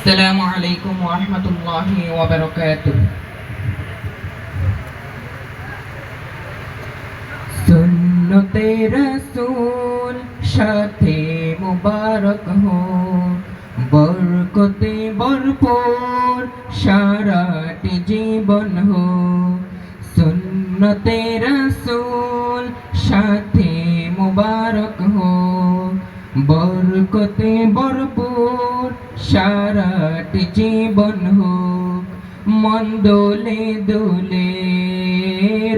আসসালামু আলাইকুম ওয়া রাহমাতুল্লাহি ওয়া বারাকাতুহু। সুন্নতে রাসূল সাথে মুবারক হো, বরকতে ভরপুর সারাটি জীবন হো। সুন্নতে রাসূল সাথে মুবারক হো, বরকতে ভরপুর সারাটি জীবন হোক। মন দোলে দোলে,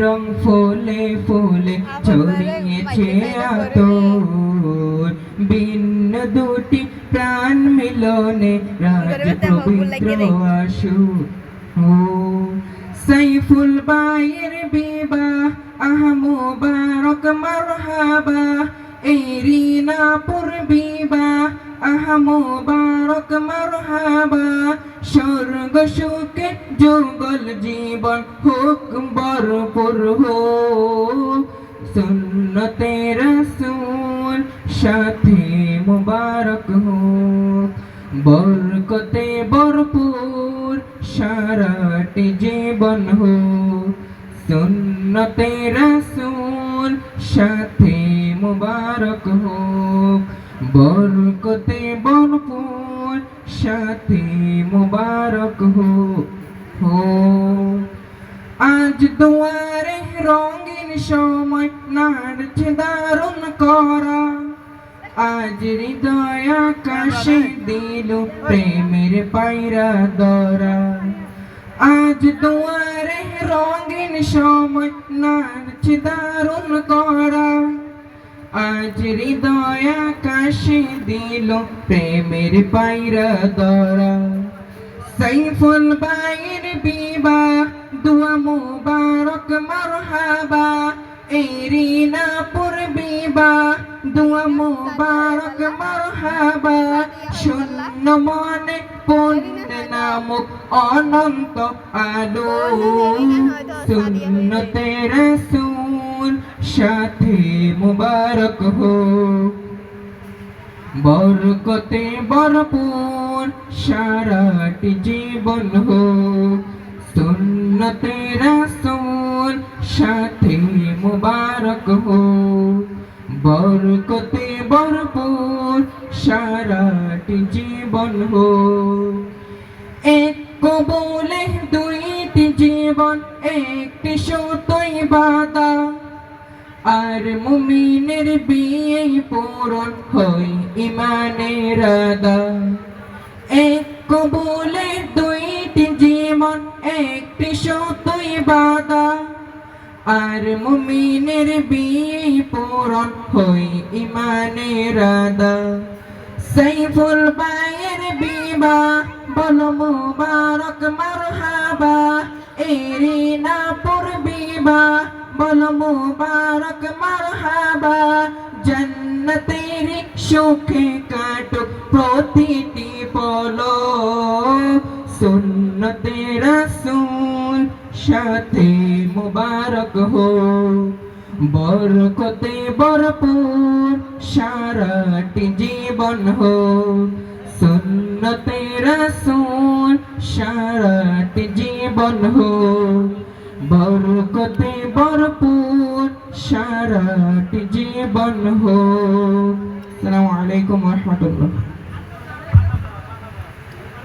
রং ফুলে ফুলে ছড়িয়েছে আতর, ভিন্ন দুটি প্রাণ মিলনে রাজ পবিত্র আসুক। সাইফুল ভাইয়ের বিবাহ আহা মুবারক মারহাবা, এই রিনাপুর বিবাহ আহা মুবারক মারহাবা। স্বর্গ সুখে যুগল জীবন হোক ভরপুর হোক, সুন্নতে রাসূল সাথে মুবারক হোক, বরকতে ভরপুর সারাটি জীবন হোক। সুন্নতে রাসূল সাথে মুবারক হোক, বরকতে ভরপুর সাথে মুবারক হোক। আজ দুয়ারে রঙিন সময় নাড়ছে দারুণ করা, আজ হৃদয় আকাশে দিল প্রেমের পায়রা দরা। আজ দুয়ারে রঙিন সময় নাড়ছে দারুণ করা, আজ হৃদয় আকাশে দিল প্রেমের পায়রা দরা। সাইফুল ভাইয়ের বিবাহ দুয়া মুবারক মারহাবা, এই রিনাপুর বিবাহ দুয়া মুবারক মারহাবা। শূন্য মনে পুণ্য নামক অনন্ত আলো, সুন্নতে রাসূল সাথে মুবারক হোক, বরকতে ভরপুর সারাটি জীবন হোক। সুন্নতে রাসূল সাথে মুবারক হোক, বরকতে ভরপুর সারাটি জীবন হোক। এক কবুলে দুইটি জীবন একটি সুতোই বাঁধা, আর মুমিনের বিয়ে পূরণ হয় ইমানের আদা। এক কবুলে দুইটি জীবন একটি সুতোই বাঁধা, আর মুমিনের বিয়ে পূরণ হয় ইমানের আদা। সাইফুল ভাইয়ের বিবাহ বলো মুবারক মারহাবা, এই রিনাপুর বিবাহ বলো মুবারক মারহাবা। জান্নাতের সুখে কাটুক প্রতিটি পল, সুন্নতে রাসূল সাথে মুবারক হোক, বরকতে ভরপুর সারাটি জীবন হোক। সুন্নতে রাসূল সারাটি জীবন হোক, বরকতে ভরপুর সারাটি জীবন হোক। আসসালামু আলাইকুম ওয়া রাহমাতুল্লাহ।